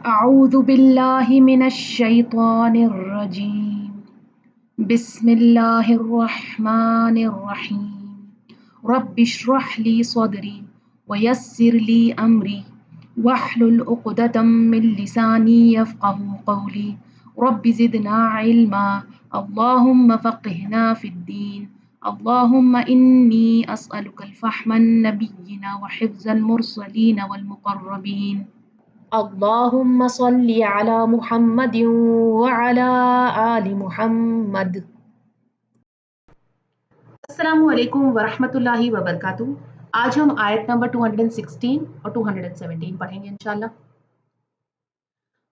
أعوذ بالله من الشيطان الرجيم بسم الله الرحمن الرحيم رب اشرح لي صدري ويسر لي أمري واحلل عقدة من لساني يفقه قولي رب زدنا علما اللهم فقهنا في الدين اللهم إني أسألك الفهم النبيين وحفظ المرسلين والمقربين اللهم صل على محمد وعلى آل محمد۔ السلام علیکم ورحمۃ اللہ وبرکاتہ۔ آج ہم آیت نمبر 216 اور 217 پڑھیں گے انشاءاللہ۔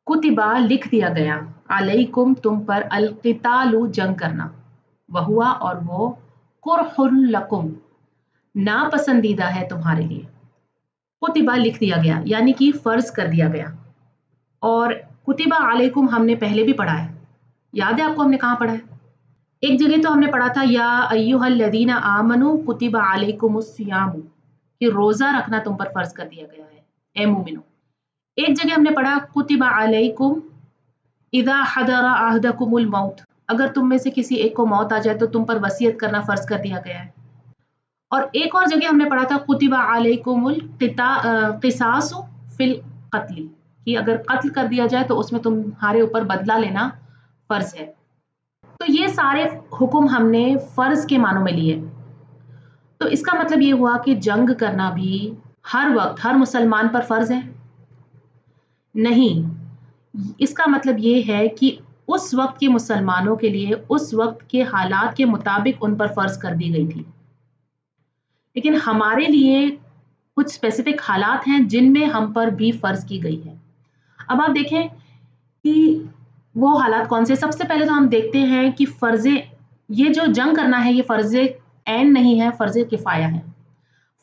کتبہ لکھ دیا گیا، علیکم تم پر، القتال جنگ کرنا، وہوا اور وہ، کرہ لکم ناپسندیدہ ہے تمہارے لیے۔ کتبہ لکھ دیا گیا یعنی کہ فرض کر دیا گیا، اور کتبہ علیکم ہم نے پہلے بھی پڑھا ہے، یاد ہے آپ کو ہم نے کہاں پڑھا ہے؟ ایک جگہ تو ہم نے پڑھا تھا یا ایھا الذین آمنوا کتب علیکم الصیام، کہ روزہ رکھنا تم پر فرض کر دیا گیا ہے اے مومنو۔ ایک جگہ ہم نے پڑھا کتب علیکم اذا حضر احدکم الموت، اگر تم میں سے کسی ایک کو موت آ جائے تو تم پر وصیت کرنا فرض کر دیا گیا ہے۔ اور ایک اور جگہ ہم نے پڑھا تھا کتب علیکم القصاص فی القتل، کہ اگر قتل کر دیا جائے تو اس میں تمہارے اوپر بدلہ لینا فرض ہے۔ تو یہ سارے حکم ہم نے فرض کے معنوں میں لیے، تو اس کا مطلب یہ ہوا کہ جنگ کرنا بھی ہر وقت ہر مسلمان پر فرض ہے؟ نہیں، اس کا مطلب یہ ہے کہ اس وقت کے مسلمانوں کے لیے اس وقت کے حالات کے مطابق ان پر فرض کر دی گئی تھی، لیکن ہمارے لیے کچھ اسپیسیفک حالات ہیں جن میں ہم پر بھی فرض کی گئی ہے۔ اب آپ دیکھیں کہ وہ حالات کون سے۔ سب سے پہلے تو ہم دیکھتے ہیں کہ فرض، یہ جو جنگ کرنا ہے یہ فرض عین نہیں ہے، فرض کفایہ ہے۔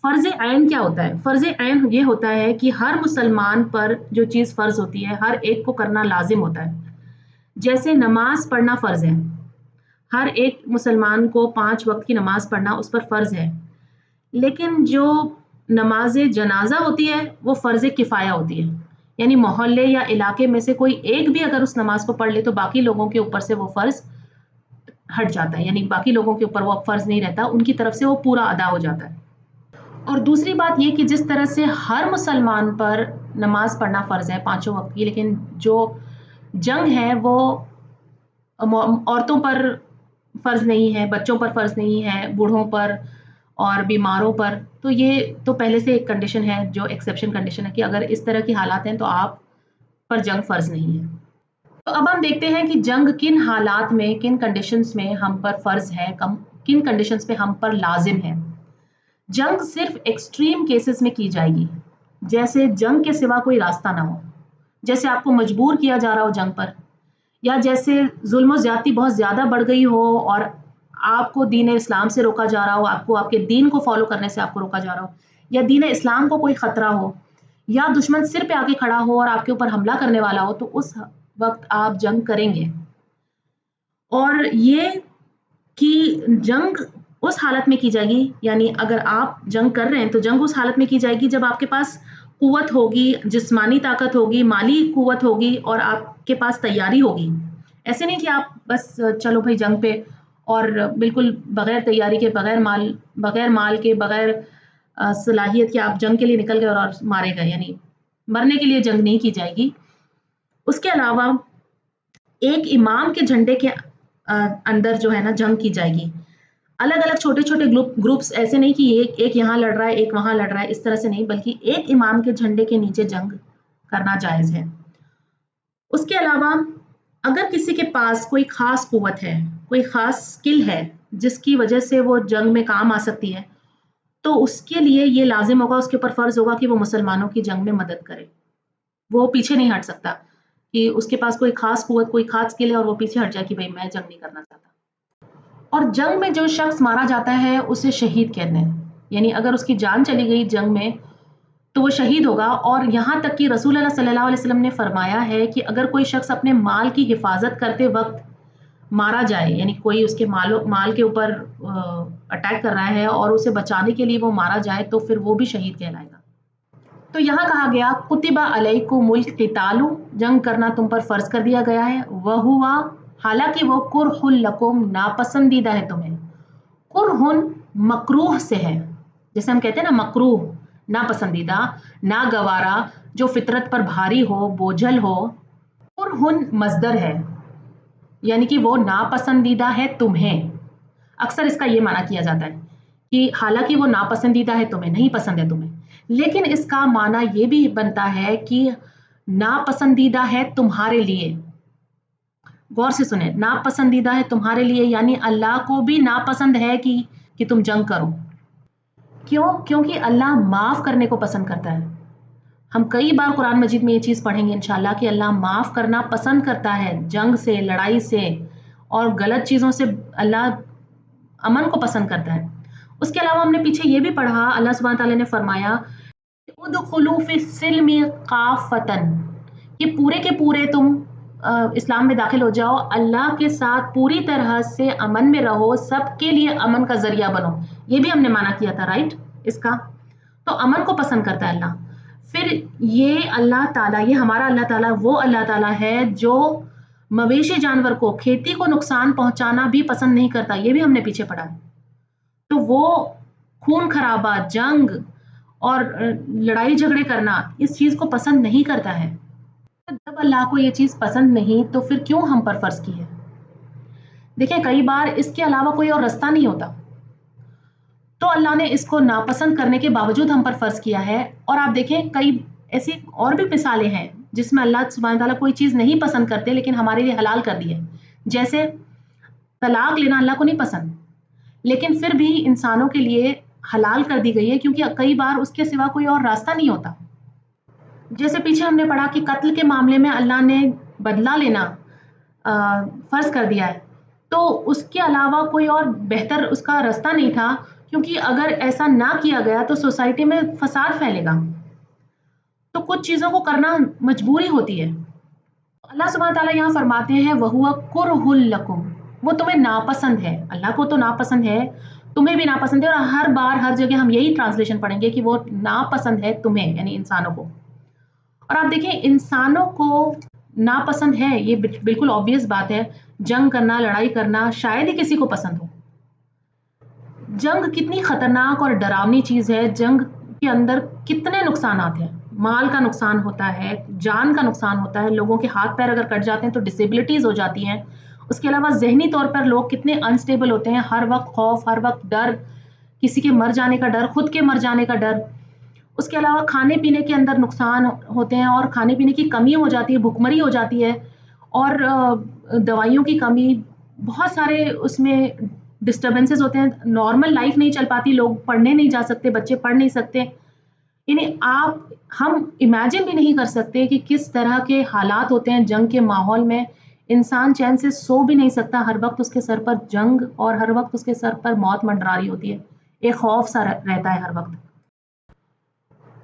فرض عین کیا ہوتا ہے؟ فرض عین یہ ہوتا ہے کہ ہر مسلمان پر جو چیز فرض ہوتی ہے ہر ایک کو کرنا لازم ہوتا ہے۔ جیسے نماز پڑھنا فرض ہے، ہر ایک مسلمان کو 5 وقت کی نماز پڑھنا اس پر فرض ہے، لیکن جو نماز جنازہ ہوتی ہے وہ فرض کفایہ ہوتی ہے، یعنی محلے یا علاقے میں سے کوئی ایک بھی اگر اس نماز کو پڑھ لے تو باقی لوگوں کے اوپر سے وہ فرض ہٹ جاتا ہے، یعنی باقی لوگوں کے اوپر وہ فرض نہیں رہتا، ان کی طرف سے وہ پورا ادا ہو جاتا ہے۔ اور دوسری بات یہ کہ جس طرح سے ہر مسلمان پر نماز پڑھنا فرض ہے 5 وقت کی، لیکن جو جنگ ہے وہ عورتوں پر فرض نہیں ہے، بچوں پر فرض نہیں ہے، بوڑھوں پر اور بیماروں پر، تو یہ تو پہلے سے ایک کنڈیشن ہے جو ایکسیپشن کنڈیشن ہے کہ اگر اس طرح کی حالات ہیں تو آپ پر جنگ فرض نہیں ہے۔ تو اب ہم دیکھتے ہیں کہ جنگ کن حالات میں، کن کنڈیشنز میں ہم پر فرض ہے، کن کنڈیشنز پہ ہم پر لازم ہے۔ جنگ صرف ایکسٹریم کیسز میں کی جائے گی، جیسے جنگ کے سوا کوئی راستہ نہ ہو، جیسے آپ کو مجبور کیا جا رہا ہو جنگ پر، یا جیسے ظلم و زیادتی بہت زیادہ بڑھ گئی ہو اور آپ کو دین اسلام سے روکا جا رہا ہو، آپ کے دین کو فالو کرنے سے آپ کو روکا جا رہا ہو، یا دین اسلام کو کوئی خطرہ ہو، یا دشمن سر پہ آ کے کھڑا ہو اور آپ کے اوپر حملہ کرنے والا ہو، تو اس وقت آپ جنگ کریں گے۔ اور یہ کہ جنگ اس حالت میں کی جائے گی، یعنی اگر آپ جنگ کر رہے ہیں تو جنگ اس حالت میں کی جائے گی جب آپ کے پاس قوت ہوگی، جسمانی طاقت ہوگی، مالی قوت ہوگی اور آپ کے پاس تیاری ہوگی۔ ایسے نہیں کہ آپ بس چلو بھائی جنگ پہ اور بالکل بغیر تیاری کے، بغیر مال کے، بغیر صلاحیت کے آپ جنگ کے لیے نکل گئے اور مارے گئے، یعنی مرنے کے لیے جنگ نہیں کی جائے گی۔ اس کے علاوہ ایک امام کے جھنڈے کے اندر جو ہے نا جنگ کی جائے گی، الگ الگ چھوٹے چھوٹے گروپس، ایسے نہیں کہ ایک یہاں لڑ رہا ہے ایک وہاں لڑ رہا ہے، اس طرح سے نہیں، بلکہ ایک امام کے جھنڈے کے نیچے جنگ کرنا جائز ہے۔ اس کے علاوہ اگر کسی کے پاس کوئی خاص قوت ہے، کوئی خاص سکل ہے جس کی وجہ سے وہ جنگ میں کام آ سکتی ہے، تو اس کے لیے یہ لازم ہوگا، اس کے اوپر فرض ہوگا کہ وہ مسلمانوں کی جنگ میں مدد کرے، وہ پیچھے نہیں ہٹ سکتا کہ اس کے پاس کوئی خاص قوت، کوئی خاص سکل ہے اور وہ پیچھے ہٹ جائے کہ بھائی میں جنگ نہیں کرنا چاہتا۔ اور جنگ میں جو شخص مارا جاتا ہے اسے شہید کہتے ہیں، یعنی اگر اس کی جان چلی گئی جنگ میں تو وہ شہید ہوگا۔ اور یہاں تک کہ رسول اللہ صلی اللہ علیہ وسلم نے فرمایا ہے کہ اگر کوئی شخص اپنے مال کی حفاظت کرتے وقت مارا جائے، یعنی کوئی اس کے مال کے اوپر اٹیک کر رہا ہے اور اسے بچانے کے لیے وہ مارا جائے، تو پھر وہ بھی شہید کہلائے گا۔ تو یہاں کہا گیا کتبہ علیکمُ القتال، جنگ کرنا تم پر فرض کر دیا گیا ہے، وہوا حالانکہ وہ کرہ لکم ناپسندیدہ ہے تمہیں، کرہن مکروہ سے ہے، جیسے ہم کہتے ہیں نا مکروہ ناپسندیدہ، ناگوارا، جو فطرت پر بھاری ہو، بوجھل ہو، کرہن مصدر ہے یعنی کہ وہ ناپسندیدہ ہے تمہیں، اکثر اس کا یہ معنی کیا جاتا ہے کہ حالانکہ وہ ناپسندیدہ ہے تمہیں، نہیں پسند ہے تمہیں، لیکن اس کا معنی یہ بھی بنتا ہے کہ ناپسندیدہ ہے تمہارے لیے. غور سے سنیں، ناپسندیدہ ہے تمہارے لیے یعنی اللہ کو بھی ناپسند ہے کہ تم جنگ کرو. کیوں؟ کیونکہ اللہ معاف کرنے کو پسند کرتا ہے. ہم کئی بار قرآن مجید میں یہ چیز پڑھیں گے انشاءاللہ کہ اللہ معاف کرنا پسند کرتا ہے، جنگ سے، لڑائی سے اور غلط چیزوں سے اللہ امن کو پسند کرتا ہے. اس کے علاوہ ہم نے پیچھے یہ بھی پڑھا، اللہ سبحانہ تعالیٰ نے فرمایا ادخلوا فی السلم کافۃ، کہ پورے کے پورے تم اسلام میں داخل ہو جاؤ، اللہ کے ساتھ پوری طرح سے امن میں رہو، سب کے لیے امن کا ذریعہ بنو. یہ بھی ہم نے معنی کیا تھا رائٹ اس کا. تو امن کو پسند کرتا ہے اللہ. پھر یہ اللہ تعالیٰ، یہ ہمارا اللہ تعالیٰ وہ اللہ تعالیٰ ہے جو مویشی جانور کو، کھیتی کو نقصان پہنچانا بھی پسند نہیں کرتا، یہ بھی ہم نے پیچھے پڑھا. تو وہ خون خرابہ، جنگ اور لڑائی جھگڑے کرنا اس چیز کو پسند نہیں کرتا ہے. جب اللہ کو یہ چیز پسند نہیں تو پھر کیوں ہم پر فرض کی ہے؟ دیکھیں کئی بار اس کے علاوہ کوئی اور رستہ نہیں ہوتا، تو اللہ نے اس کو ناپسند کرنے کے باوجود ہم پر فرض کیا ہے. اور آپ دیکھیں کئی ایسی اور بھی مثالیں ہیں جس میں اللہ سبحانہ تعالیٰ کوئی چیز نہیں پسند کرتے لیکن ہمارے لیے حلال کر دی ہے. جیسے طلاق لینا اللہ کو نہیں پسند لیکن پھر بھی انسانوں کے لیے حلال کر دی گئی ہے کیونکہ کئی بار اس کے سوا کوئی اور راستہ نہیں ہوتا. جیسے پیچھے ہم نے پڑھا کہ قتل کے معاملے میں اللہ نے بدلہ لینا فرض کر دیا ہے، تو اس کے علاوہ کوئی اور بہتر اس کا راستہ نہیں تھا، کیونکہ اگر ایسا نہ کیا گیا تو سوسائٹی میں فساد پھیلے گا، تو کچھ چیزوں کو کرنا مجبوری ہوتی ہے. اللہ سبحانہ تعالیٰ یہاں فرماتے ہیں وَهُوَ كُرْهٌ لَكُمْ، وہ تمہیں ناپسند ہے، اللہ کو تو ناپسند ہے، تمہیں بھی ناپسند ہے. اور ہر بار ہر جگہ ہم یہی ٹرانسلیشن پڑھیں گے کہ وہ ناپسند ہے تمہیں یعنی انسانوں کو. اور آپ دیکھیں انسانوں کو ناپسند ہے، یہ بالکل obvious بات ہے. جنگ کرنا، لڑائی کرنا شاید ہی کسی کو پسند ہو. جنگ کتنی خطرناک اور ڈراؤنی چیز ہے، جنگ کے اندر کتنے نقصانات ہیں، مال کا نقصان ہوتا ہے، جان کا نقصان ہوتا ہے، لوگوں کے ہاتھ پیر اگر کٹ جاتے ہیں تو ڈسیبلٹیز ہو جاتی ہیں. اس کے علاوہ ذہنی طور پر لوگ کتنے انسٹیبل ہوتے ہیں، ہر وقت خوف، ہر وقت ڈر، کسی کے مر جانے کا ڈر، خود کے مر جانے کا ڈر. اس کے علاوہ کھانے پینے کے اندر نقصان ہوتے ہیں اور کھانے پینے کی کمی ہو جاتی ہے، بھوکمری ہو جاتی ہے، اور دوائیوں کی کمی، بہت سارے اس میں ڈسٹربنسز ہوتے ہیں. نارمل لائف نہیں چل پاتی، لوگ پڑھنے نہیں جا سکتے، بچے پڑھ نہیں سکتے. یعنی ہم امیجن بھی نہیں کر سکتے کہ کس طرح کے حالات ہوتے ہیں جنگ کے ماحول میں. انسان چین سے سو بھی نہیں سکتا، ہر وقت اس کے سر پر جنگ اور ہر وقت اس کے سر پر موت منڈرا رہی ہوتی ہے، ایک خوف سا رہتا ہے ہر وقت.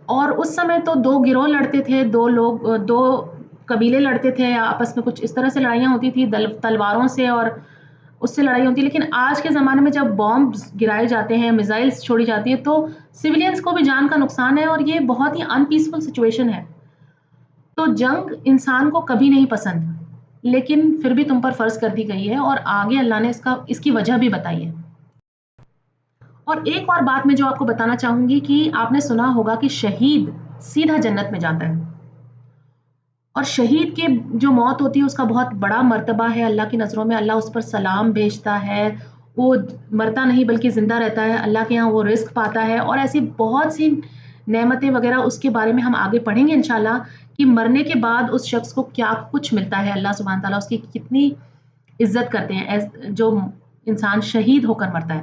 اور اس سمے تو دو گروہ لڑتے تھے، دو قبیلے لڑتے تھے آپس میں، کچھ اس طرح سے لڑائیاں ہوتی تھی تلواروں سے، اور اس سے لڑائی ہوتی ہے. لیکن آج کے زمانے میں جب بامب گرائے جاتے ہیں، میزائلز چھوڑی جاتی ہے، تو سویلینز کو بھی جان کا نقصان ہے اور یہ بہت ہی ان پیسفل سچویشن ہے. تو جنگ انسان کو کبھی نہیں پسند لیکن پھر بھی تم پر فرض کر دی گئی ہے، اور آگے اللہ نے اس کی وجہ بھی بتائی ہے. اور ایک اور بات میں جو آپ کو بتانا چاہوں گی کہ آپ نے سنا ہوگا کہ شہید سیدھا جنت میں جاتا ہے، اور شہید کی جو موت ہوتی ہے اس کا بہت بڑا مرتبہ ہے اللہ کی نظروں میں. اللہ اس پر سلام بھیجتا ہے، وہ مرتا نہیں بلکہ زندہ رہتا ہے، اللہ کے یہاں وہ رزق پاتا ہے، اور ایسی بہت سی نعمتیں وغیرہ اس کے بارے میں ہم آگے پڑھیں گے انشاءاللہ کہ مرنے کے بعد اس شخص کو کیا کچھ ملتا ہے، اللہ سبحانہ تعالیٰ اس کی کتنی عزت کرتے ہیں جو انسان شہید ہو کر مرتا ہے.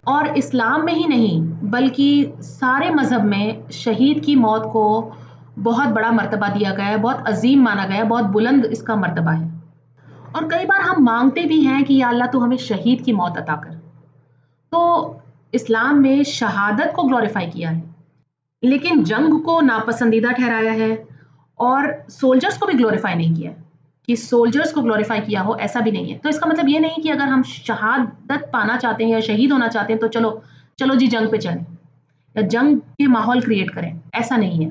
اور اسلام میں ہی نہیں بلکہ سارے مذہب میں شہید کی موت کو بہت بڑا مرتبہ دیا گیا ہے، بہت عظیم مانا گیا ہے، بہت بلند اس کا مرتبہ ہے. اور کئی بار ہم مانگتے بھی ہیں کہ یا اللہ تو ہمیں شہید کی موت عطا کر. تو اسلام میں شہادت کو گلوریفائی کیا ہے لیکن جنگ کو ناپسندیدہ ٹھہرایا ہے، اور سولجرز کو بھی گلوریفائی نہیں کیا کہ سولجرز کو گلوریفائی کیا ہو، ایسا بھی نہیں ہے. تو اس کا مطلب یہ نہیں کہ اگر ہم شہادت پانا چاہتے ہیں یا شہید ہونا چاہتے ہیں تو چلو جی جنگ پہ چلیں یا جنگ کے ماحول کریٹ کریں، ایسا نہیں ہے.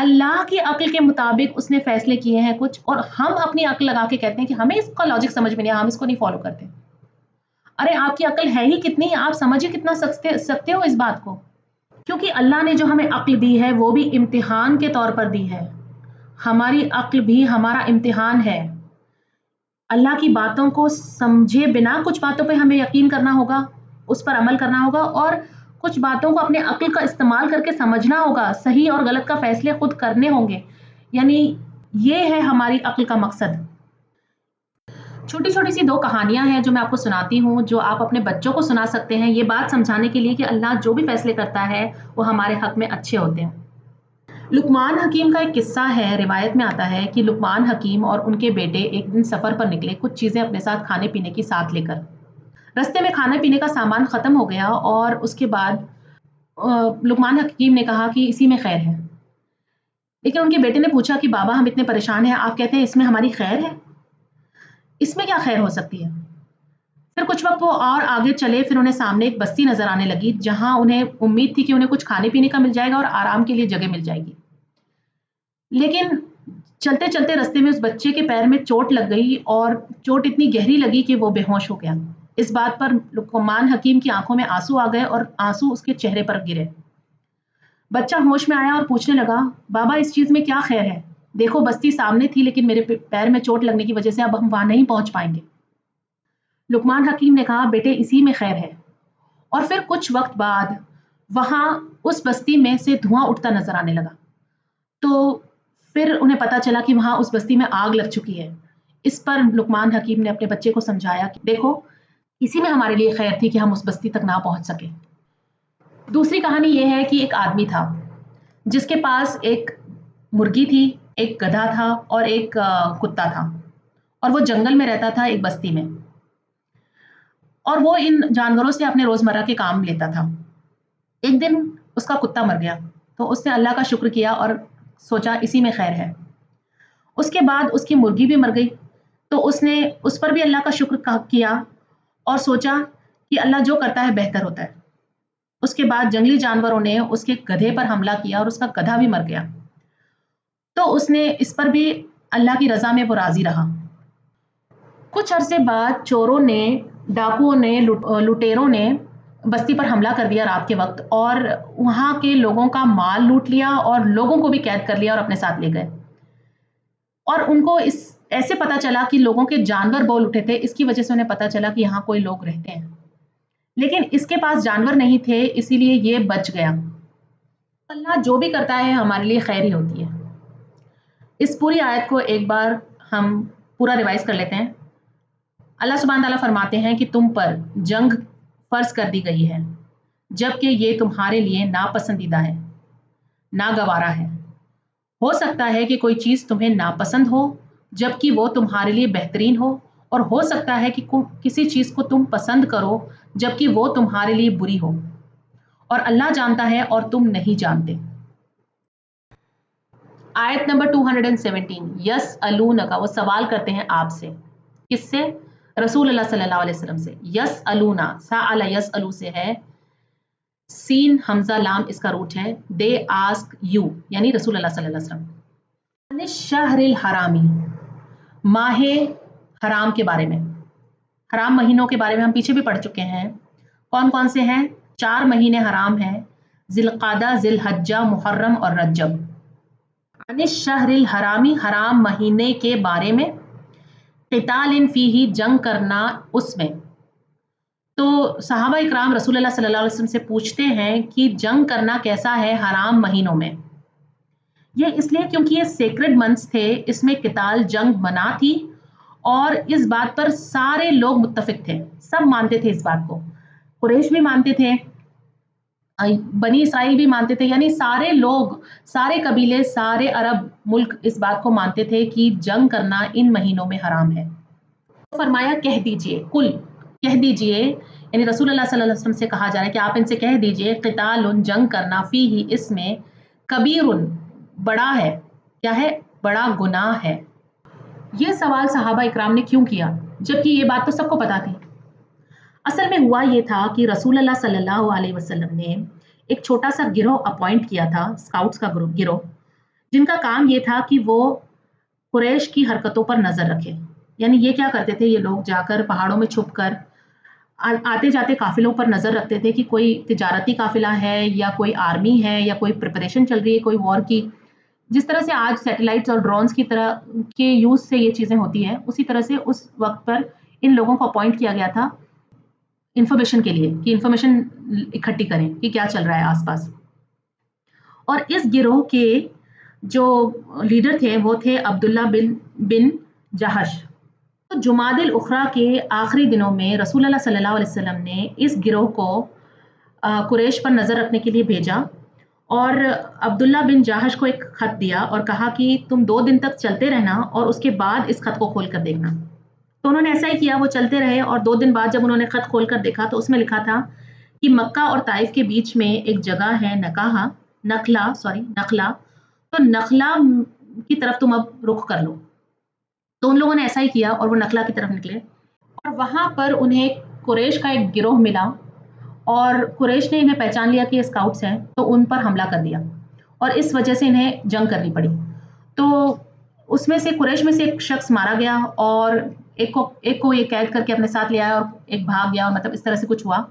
اللہ کی عقل کے مطابق اس نے فیصلے کیے ہیں کچھ، اور ہم اپنی عقل لگا کے کہتے ہیں کہ ہمیں اس کا لاجک سمجھ میں نہیں آیا، ہم اس کو نہیں فالو کرتے۔ ارے آپ کی عقل ہے ہی کتنی، آپ سمجھ ہی کتنا سکتے ہو اس بات کو؟ کیونکہ اللہ نے جو ہمیں عقل دی ہے وہ بھی امتحان کے طور پر دی ہے، ہماری عقل بھی ہمارا امتحان ہے۔ اللہ کی باتوں کو سمجھے بنا کچھ باتوں پہ ہمیں یقین کرنا ہوگا، اس پر عمل کرنا ہوگا، اور کچھ باتوں کو اپنے عقل کا استعمال کر کے سمجھنا ہوگا، صحیح اور غلط کا فیصلے خود کرنے ہوں گے۔ یعنی یہ ہے ہماری عقل کا مقصد۔ چھوٹی چھوٹی سی 2 کہانیاں ہیں جو میں آپ کو سناتی ہوں، جو آپ اپنے بچوں کو سنا سکتے ہیں، یہ بات سمجھانے کے لیے کہ اللہ جو بھی فیصلے کرتا ہے وہ ہمارے حق میں اچھے ہوتے ہیں۔ لقمان حکیم کا ایک قصہ ہے، روایت میں آتا ہے کہ لقمان حکیم اور ان کے بیٹے ایک دن سفر پر نکلے، کچھ چیزیں اپنے ساتھ کھانے پینے کی ساتھ لے کر۔ رستے میں کھانے پینے کا سامان ختم ہو گیا، اور اس کے بعد لقمان حکیم نے کہا کہ اسی میں خیر ہے۔ لیکن ان کے بیٹے نے پوچھا کہ بابا ہم اتنے پریشان ہیں، آپ کہتے ہیں اس میں ہماری خیر ہے، اس میں کیا خیر ہو سکتی ہے؟ پھر کچھ وقت وہ اور آگے چلے، پھر انہیں سامنے ایک بستی نظر آنے لگی جہاں انہیں امید تھی کہ انہیں کچھ کھانے پینے کا مل جائے گا اور آرام کے لیے جگہ مل جائے گی۔ لیکن چلتے چلتے رستے میں اس بچے کے پیر میں چوٹ لگ گئی، اور چوٹ اتنی گہری لگی کہ وہ بے ہوش ہو گیا۔ اس بات پر لقمان حکیم کی آنکھوں میں آنسو آ گئے اور آنسو اس کے چہرے پر گرے۔ بچہ ہوش میں آیا اور پوچھنے لگا، بابا اس چیز میں کیا خیر ہے؟ دیکھو بستی سامنے تھی، لیکن میرے پیر میں چوٹ لگنے کی وجہ سے اب ہم وہاں نہیں پہنچ پائیں گے۔ لقمان حکیم نے کہا، بیٹے اسی میں خیر ہے۔ اور پھر کچھ وقت بعد وہاں اس بستی میں سے دھواں اٹھتا نظر آنے لگا، تو پھر انہیں پتا چلا کہ وہاں اس بستی میں آگ لگ چکی ہے۔ اس پر لقمان حکیم نے اپنے بچے کو سمجھایا کہ دیکھو اسی میں ہمارے لیے خیر تھی کہ ہم اس بستی تک نہ پہنچ سکے۔ دوسری کہانی یہ ہے کہ ایک آدمی تھا جس کے پاس ایک مرغی تھی، ایک گدھا تھا اور ایک کتا تھا، اور وہ جنگل میں رہتا تھا ایک بستی میں، اور وہ ان جانوروں سے اپنے روزمرہ کے کام لیتا تھا۔ ایک دن اس کا کتا مر گیا تو اس نے اللہ کا شکر کیا اور سوچا اسی میں خیر ہے۔ اس کے بعد اس کی مرغی بھی مر گئی تو اس نے اس پر بھی اللہ کا شکر کیا اور سوچا کہ اللہ جو کرتا ہے بہتر ہوتا ہے۔ اس کے بعد جنگلی جانوروں نے اس کے گدھے پر حملہ کیا اور اس کا گدھا بھی مر گیا، تو اس نے اس پر بھی اللہ کی رضا میں وہ راضی رہا۔ کچھ عرصے بعد چوروں نے، ڈاکوؤں نے، لٹیروں نے بستی پر حملہ کر دیا رات کے وقت، اور وہاں کے لوگوں کا مال لوٹ لیا اور لوگوں کو بھی قید کر لیا اور اپنے ساتھ لے گئے۔ اور ان کو اس ایسے پتا چلا کہ لوگوں کے جانور بول اٹھے تھے، اس کی وجہ سے انہیں پتا چلا کہ یہاں کوئی لوگ رہتے ہیں، لیکن اس کے پاس جانور نہیں تھے، اسی لیے یہ بچ گیا۔ اللہ جو بھی کرتا ہے ہمارے لیے خیر ہی ہوتی ہے۔ اس پوری آیت کو ایک بار ہم پورا ریوائز کر لیتے ہیں۔ اللہ سبحانہ تعالیٰ فرماتے ہیں کہ تم پر جنگ فرض کر دی گئی ہے جبکہ یہ تمہارے لیے ناپسندیدہ ہے، ناگوارا ہے۔ ہو سکتا ہے کہ کوئی چیز تمہیں ناپسند ہو جبکہ وہ تمہارے لیے بہترین ہو، اور ہو سکتا ہے کہ کسی چیز کو تم پسند کرو جبکہ وہ تمہارے لیے بری ہو، اور اللہ جانتا ہے اور تم نہیں جانتے۔ آیت نمبر 217، یسألونک، وہ سوال کرتے ہیں آپ سے، کس سے؟ رسول اللہ صلی اللہ علیہ وسلم سے۔ یسألونا، سأل یسألو سے ہے، سین حمزہ لام اس کا روٹ ہے، دے آسک یو یعنی رسول اللہ صلی اللہ علیہ وسلم، عن الشہر الحرامی، ماہ حرام کے بارے میں۔ حرام مہینوں کے بارے میں ہم پیچھے بھی پڑھ چکے ہیں، کون کون سے ہیں؟ 4 مہینے حرام ہیں، ذی القعدہ، ذی الحجہ، محرم اور رجب۔ عن الشہر الحرامی، حرام مہینے کے بارے میں، قتال فیہ، جنگ کرنا اس میں۔ تو صحابہ اکرام رسول اللہ صلی اللہ علیہ وسلم سے پوچھتے ہیں کہ جنگ کرنا کیسا ہے حرام مہینوں میں؟ یہ اس لیے کیونکہ یہ سیکرڈ منتھس تھے، اس میں قتال، جنگ منع تھی، اور اس بات پر سارے لوگ متفق تھے، سب مانتے تھے اس بات کو۔ قریش بھی مانتے تھے، بنی اسرائیل بھی مانتے تھے، یعنی سارے لوگ، سارے قبیلے، سارے عرب ملک اس بات کو مانتے تھے کہ جنگ کرنا ان مہینوں میں حرام ہے۔ فرمایا کہہ دیجئے، کل کہہ دیجئے، یعنی رسول اللہ صلی اللہ علیہ وسلم سے کہا جا رہا ہے کہ آپ ان سے کہہ دیجئے، قتال، جنگ کرنا، فیہ، اس میں، کبیر، بڑا ہے، کیا ہے؟ بڑا گناہ ہے۔ یہ سوال صحابہ اکرام نے کیوں کیا جبکہ یہ بات تو سب کو پتا تھی؟ اصل میں ہوا یہ تھا کہ رسول اللہ صلی اللہ علیہ وسلم نے ایک چھوٹا سا گروہ اپوائنٹ کیا تھا، اسکاؤٹس کا گروہ، جن کا کام یہ تھا کہ وہ قریش کی حرکتوں پر نظر رکھے. یعنی یہ کیا کرتے تھے، یہ لوگ جا کر پہاڑوں میں چھپ کر آتے جاتے قافلوں پر نظر رکھتے تھے کہ کوئی تجارتی قافلہ ہے یا کوئی آرمی ہے یا کوئی پریپریشن چل رہی ہے کوئی وار کی. جس طرح سے آج سیٹلائٹس اور ڈرونز کی طرح کے یوز سے یہ چیزیں ہوتی ہیں، اسی طرح سے اس وقت پر ان لوگوں کو اپوائنٹ کیا گیا تھا انفارمیشن کے لیے، کہ انفارمیشن اکٹھی کریں کہ کیا چل رہا ہے آس پاس. اور اس گروہ کے جو لیڈر تھے وہ تھے عبداللہ بن جہش. تو جمادی الاخری کے آخری دنوں میں رسول اللہ صلی اللہ علیہ وسلم نے اس گروہ کو قریش پر نظر رکھنے کے لیے بھیجا اور عبداللہ بن جہش کو ایک خط دیا اور کہا کہ تم 2 دن تک چلتے رہنا اور اس کے بعد اس خط کو کھول کر دیکھنا. تو انہوں نے ایسا ہی کیا، وہ چلتے رہے اور 2 دن بعد جب انہوں نے خط کھول کر دیکھا تو اس میں لکھا تھا کہ مکہ اور طائف کے بیچ میں ایک جگہ ہے نخلا. تو نخلا کی طرف تم اب رخ کر لو. تو ان لوگوں نے ایسا ہی کیا اور وہ نخلا کی طرف نکلے اور وہاں پر انہیں قریش کا ایک گروہ ملا اور قریش نے انہیں پہچان لیا کہ یہ اسکاؤٹس ہیں، تو ان پر حملہ کر دیا اور اس وجہ سے انہیں جنگ کرنی پڑی. تو اس میں سے قریش میں سے ایک شخص مارا گیا اور ایک کو یہ قید کر کے اپنے ساتھ لے آیا اور ایک بھاگ گیا، مطلب اس طرح سے کچھ ہوا.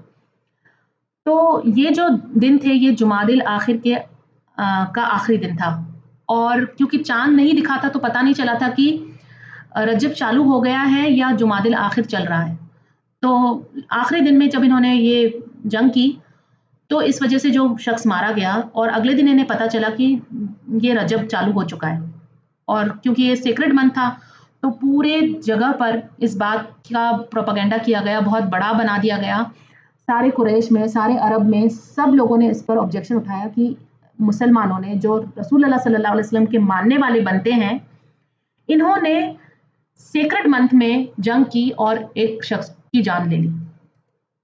تو یہ جو دن تھے یہ جمادی الاخر کا آخری دن تھا اور کیونکہ چاند نہیں دکھا تھا تو پتہ نہیں چلا تھا کہ رجب چالو ہو گیا ہے یا جمادی الاخر چل رہا ہے. تو آخری دن میں جب انہوں نے یہ جنگ کی تو اس وجہ سے جو شخص مارا گیا اور اگلے دن انہیں پتا چلا کہ یہ رجب چالو ہو چکا ہے اور کیونکہ یہ سیکرٹ منتھ تھا تو پورے جگہ پر اس بات کا پروپیگنڈا کیا گیا، بہت بڑا بنا دیا گیا. سارے قریش میں، سارے عرب میں سب لوگوں نے اس پر آبجیکشن اٹھایا کہ مسلمانوں نے جو رسول اللہ صلی اللہ علیہ وسلم کے ماننے والے بنتے ہیں، انہوں نے سیکرٹ منتھ میں جنگ کی اور ایک شخص کی جان لے لی.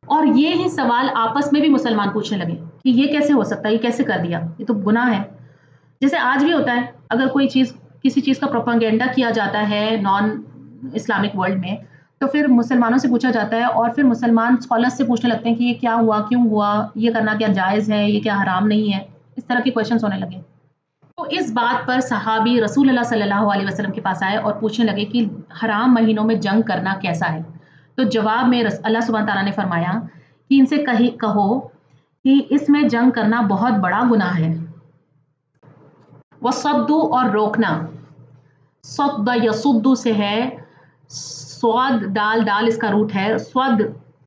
اور یہ ہی سوال آپس میں بھی مسلمان پوچھنے لگے کہ یہ کیسے ہو سکتا ہے، یہ کیسے کر دیا، یہ تو گناہ ہے. جیسے آج بھی ہوتا ہے، اگر کوئی چیز کسی چیز کا پروپیگنڈا کیا جاتا ہے نان اسلامک ورلڈ میں تو پھر مسلمانوں سے پوچھا جاتا ہے اور پھر مسلمان اسکالرس سے پوچھنے لگتے ہیں کہ یہ کیا ہوا، کیوں ہوا، یہ کرنا کیا جائز ہے، یہ کیا حرام نہیں ہے. اس طرح کے کویشچنس ہونے لگے. تو اس بات پر صحابی رسول اللہ صلی اللہ علیہ وسلم کے پاس آئے اور پوچھنے لگے کہ حرام مہینوں میں جنگ کرنا کیسا ہے. تو جواب میں اللہ سبحانہ تعالیٰ نے فرمایا کہ ان سے کہو کہ اس میں جنگ کرنا بہت بڑا گناہ ہے. وَصَدُّ اور روکنا، صد یصد سے ہے، سواد ڈال اس کا روٹ ہے. سود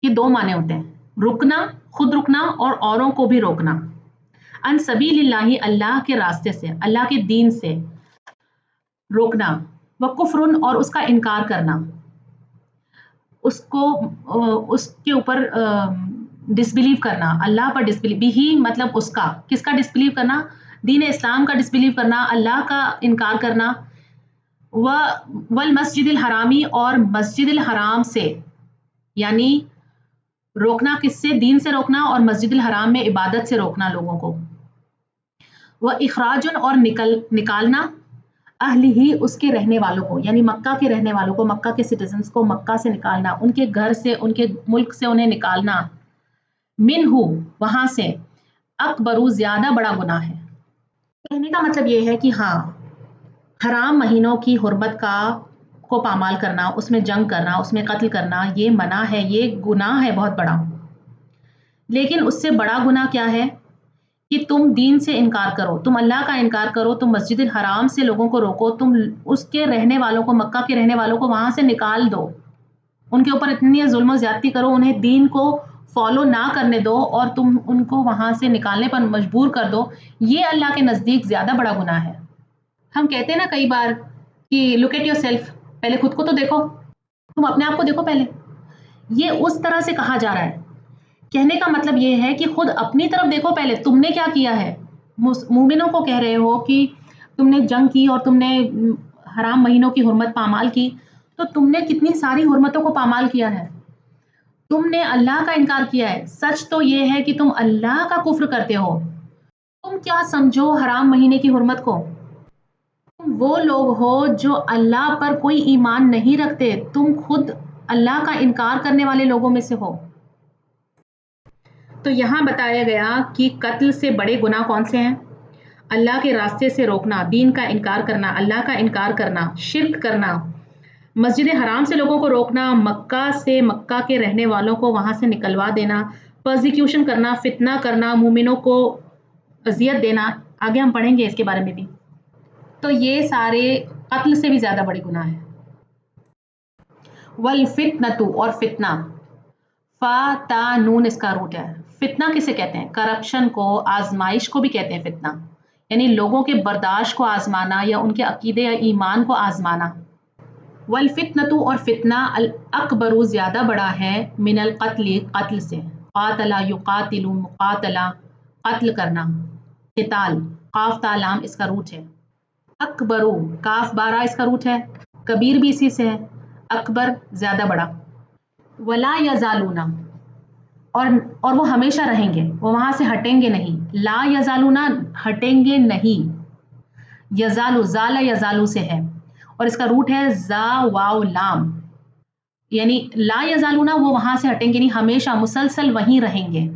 کے 2 معنی ہوتے ہیں، رکنا، خود رکنا اور اوروں کو بھی روکنا. ان سبیل اللہ، اللہ کے راستے سے، اللہ کے دین سے روکنا. وکفر اور اس کا انکار کرنا، اس کے اوپر ڈسبلیو کرنا، اللہ پر ڈسبلیو بھی مطلب اس کا، کس کا ڈسبلیو کرنا، دین اسلام کا ڈسبلیو کرنا، اللہ کا انکار کرنا. والمسجد الحرامی اور مسجد الحرام سے، یعنی روکنا کس سے، دین سے روکنا اور مسجد الحرام میں عبادت سے روکنا لوگوں کو. وہ اخراج اور نکالنا، اہل ہی اس کے رہنے والوں کو، یعنی مکہ کے رہنے والوں کو، مکہ کے سٹیزنز کو مکہ سے نکالنا، ان کے گھر سے، ان کے ملک سے انہیں نکالنا. منہ وہاں سے، اکبر زیادہ بڑا گناہ ہے. کہنے کا مطلب یہ ہے کہ ہاں حرام مہینوں کی حرمت کو پامال کرنا، اس میں جنگ کرنا، اس میں قتل کرنا، یہ منع ہے، یہ گناہ ہے بہت بڑا. لیکن اس سے بڑا گناہ کیا ہے کہ تم دین سے انکار کرو، تم اللہ کا انکار کرو، تم مسجد الحرام سے لوگوں کو روکو، تم اس کے رہنے والوں کو، مکہ کے رہنے والوں کو وہاں سے نکال دو، ان کے اوپر اتنی ظلم و زیادتی کرو، انہیں دین کو فالو نہ کرنے دو اور تم ان کو وہاں سے نکالنے پر مجبور کر دو. یہ اللہ کے نزدیک زیادہ بڑا گناہ ہے. ہم کہتے ہیں نا کئی بار کہ لک ایٹ یور سیلف، پہلے خود کو تو دیکھو، تم اپنے آپ کو دیکھو پہلے. یہ اس طرح سے کہا جا رہا ہے. کہنے کا مطلب یہ ہے کہ خود اپنی طرف دیکھو پہلے، تم نے کیا کیا ہے. مومنوں کو کہہ رہے ہو کہ تم نے جنگ کی اور تم نے حرام مہینوں کی حرمت پامال کی، تو تم نے کتنی ساری حرمتوں کو پامال کیا ہے. تم نے اللہ کا انکار کیا ہے. سچ تو یہ ہے کہ تم اللہ کا کفر کرتے ہو. تم کیا سمجھو حرام مہینے کی حرمت کو. تم وہ لوگ ہو جو اللہ پر کوئی ایمان نہیں رکھتے، تم خود اللہ کا انکار کرنے والے لوگوں میں سے ہو. تو یہاں بتایا گیا کہ قتل سے بڑے گناہ کون سے ہیں. اللہ کے راستے سے روکنا، دین کا انکار کرنا، اللہ کا انکار کرنا، شرک کرنا، مسجد حرام سے لوگوں کو روکنا، مکہ سے، مکہ کے رہنے والوں کو وہاں سے نکلوا دینا، پرزیکیوشن کرنا، فتنہ کرنا، مومنوں کو اذیت دینا. آگے ہم پڑھیں گے اس کے بارے میں بھی. تو یہ سارے قتل سے بھی زیادہ بڑی گناہ ہے. والفتنۃ، اور فتنہ، فا تا نون اس کا روٹ ہے. فتنہ کسے کہتے ہیں؟ کرپشن کو، آزمائش کو بھی کہتے ہیں فتنہ، یعنی لوگوں کے برداشت کو آزمانا یا ان کے عقیدے یا ایمان کو آزمانا. والفتنۃ، اور فتنہ، الاکبر زیادہ بڑا ہے، من القتل قتل سے. قاتل یقاتل، مقاتلہ قتل کرنا، قتال، قاف تا لام اس کا روٹ ہے. اکبر، کاف بارہ اس کا روٹ ہے، کبیر بھی اسی سے ہے، اکبر زیادہ بڑا. ولا یزالون، اور وہ ہمیشہ رہیں گے، وہ وہاں سے ہٹیں گے نہیں. لا یزالون، ہٹیں گے نہیں. یزالو، زال یزالو سے ہے اور اس کا روٹ ہے زا واو لام، یعنی لا یزالون، وہ وہاں سے ہٹیں گے نہیں، ہمیشہ مسلسل وہیں رہیں گے.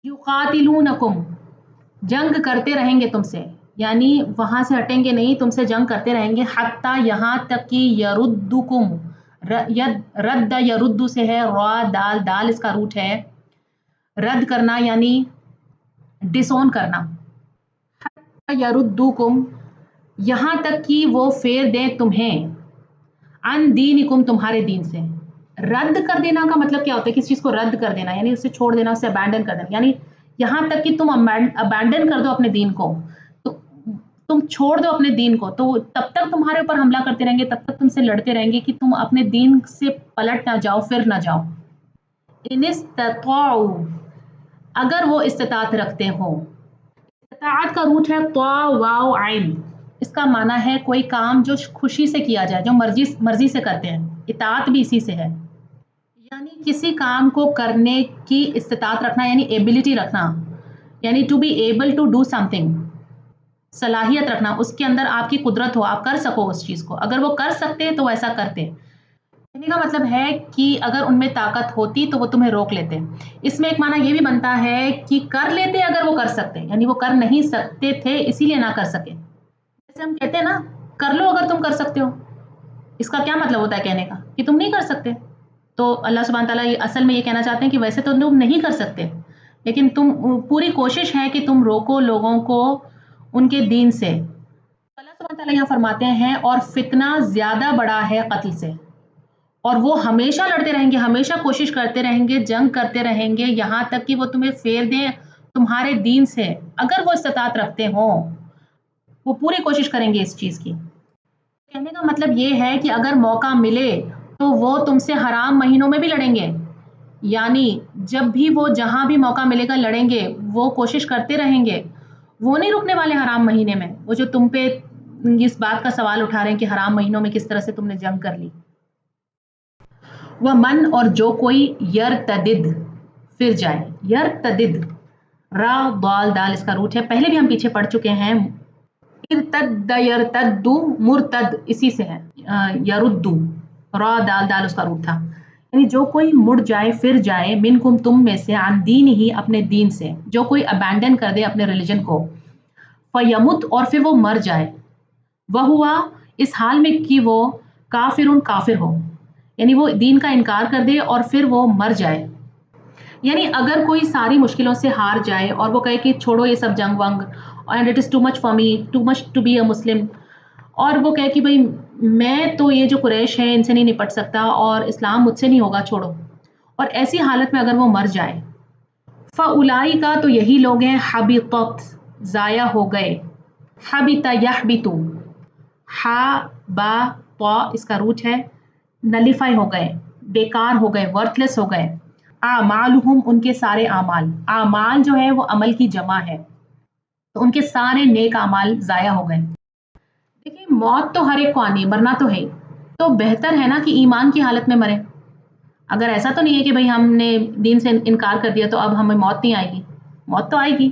یقاتلونکم، جنگ کرتے رہیں گے تم سے، یعنی وہاں سے ہٹیں گے نہیں، تم سے جنگ کرتے رہیں گے. حتیٰ، یہاں تک کہ یردکم، رد یردو سے ہے، را دال دال اس کا روٹ ہے، رد کرنا یعنی ڈس اون کرنا. حتیٰ یردکم، یہاں تک کہ وہ پھیر دیں تمہیں، عن دینکم، تمہارے دین سے. رد کر دینا کا مطلب کیا ہوتا ہے؟ کسی چیز کو رد کر دینا یعنی اسے چھوڑ دینا، اسے ابینڈن کر دینا، یعنی یہاں تک کہ تم ابینڈن کر دو اپنے دین کو، تو تم چھوڑ دو اپنے دین کو، تو تب تک تمہارے اوپر حملہ کرتے رہیں گے، تب تک تم سے لڑتے رہیں گے کہ تم اپنے دین سے پلٹ نہ جاؤ، پھر نہ جاؤ. ان استطاعوا، اگر وہ استطاعت رکھتے ہوں. استطاعت کا روٹ ہے طا واو عین، اس کا معنی ہے کوئی کام جو خوشی سے کیا جائے، جو مرضی سے کرتے ہیں. اطاعت بھی اسی سے ہے، یعنی کسی کام کو کرنے کی استطاعت رکھنا، یعنی ایبلٹی رکھنا، یعنی to be able to do something, صلاحیت رکھنا، اس کے اندر آپ کی قدرت ہو، آپ کر سکو اس چیز کو. اگر وہ کر سکتے تو ایسا کرتے. کہنے کا مطلب ہے کہ اگر ان میں طاقت ہوتی تو وہ تمہیں روک لیتے. اس میں ایک معنی یہ بھی بنتا ہے کہ کر لیتے اگر وہ کر سکتے، یعنی وہ کر نہیں سکتے تھے اسی لیے نہ کر سکے. جیسے ہم کہتے ہیں نا، کر لو اگر تم کر سکتے ہو، اس کا کیا مطلب ہوتا ہے کہنے کا؟ کہ تم نہیں کر سکتے. تو اللہ سبحانہ تعالیٰ اصل میں یہ کہنا چاہتے ہیں کہ ویسے تو تم نہیں کر سکتے، لیکن تم پوری کوشش ہے کہ تم روکو لوگوں کو ان کے دین سے. اللہ سبحانہ تعالیٰ یہاں فرماتے ہیں اور فتنہ زیادہ بڑا ہے قتل سے، اور وہ ہمیشہ لڑتے رہیں گے، ہمیشہ کوشش کرتے رہیں گے، جنگ کرتے رہیں گے، یہاں تک کہ وہ تمہیں پھیر دیں تمہارے دین سے. اگر وہ استطاعت رکھتے ہوں، وہ پوری کوشش کریں گے اس چیز کی. کہنے کا مطلب یہ ہے کہ اگر موقع ملے تو وہ تم سے حرام مہینوں میں بھی لڑیں گے، یعنی جب بھی وہ جہاں بھی موقع ملے گا لڑیں گے، وہ کوشش کرتے رہیں گے. وہ نہیں رکنے والے حرام مہینے میں، وہ جو تم پہ اس بات کا سوال اٹھا رہے ہیں کہ حرام مہینوں میں کس طرح سے تم نے جنگ کر لی. ومن، اور جو کوئی، یرتدد، پھر جائے. یرتدد، را ضال دال اس کا روٹ ہے، پہلے بھی ہم پیچھے پڑھ چکے ہیں. ارتد یرتد، مرتد اسی سے ہے، یردو، را دال دال اس کا روٹ تھا، یعنی جو کوئی مڑ جائے، پھر جائے، منکم تم میں سے، عن دین ہی اپنے دین سے، جو کوئی ابینڈن کر دے اپنے ریلیجن کو. فیمت، اور پھر وہ مر جائے. وہوا، اس حال میں کہ وہ کافر کافر ہو، یعنی وہ دین کا انکار کر دے اور پھر وہ مر جائے. یعنی اگر کوئی ساری مشکلوں سے ہار جائے اور وہ کہے کہ چھوڑو یہ سب جنگ ونگ، and it is too much for me, too much to be a Muslim, اور وہ کہے کہ بھائی میں تو یہ جو قریش ہے ان سے نہیں نپٹ سکتا اور اسلام مجھ سے نہیں ہوگا، چھوڑو، اور ایسی حالت میں اگر وہ مر جائے. فَأُولَئِکَ، تو یہی لوگ ہیں، حبطت، ضائع ہو گئے. حبط یحبط، ہا با طا اس کا روٹ ہے، نلیفائی ہو گئے، بیکار ہو گئے، ورتھ لیس ہو گئے. اعمالہم، ان کے سارے اعمال، اعمال جو ہے وہ عمل کی جمع ہے، تو ان کے سارے نیک اعمال ضائع ہو گئے. دیکھیں، موت تو ہر ایک کو آنی ہے، مرنا تو ہے، تو بہتر ہے نا کہ ایمان کی حالت میں مرے. اگر ایسا تو نہیں ہے کہ بھئی ہم نے دین سے انکار کر دیا تو اب ہمیں موت نہیں آئے گی، موت تو آئے گی.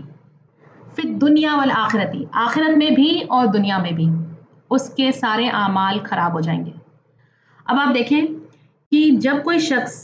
فی الدنیا والآخرتی، آخرت میں بھی اور دنیا میں بھی اس کے سارے اعمال خراب ہو جائیں گے. اب آپ دیکھیں کہ جب کوئی شخص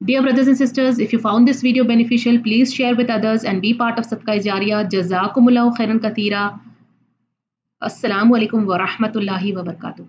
Dear brothers and sisters, if you found this video beneficial, please share with others and be part of Sadaqah Jariyah. Jazakumullahu khairan kathira. Assalamu alaikum wa rahmatullahi wa barakatuh.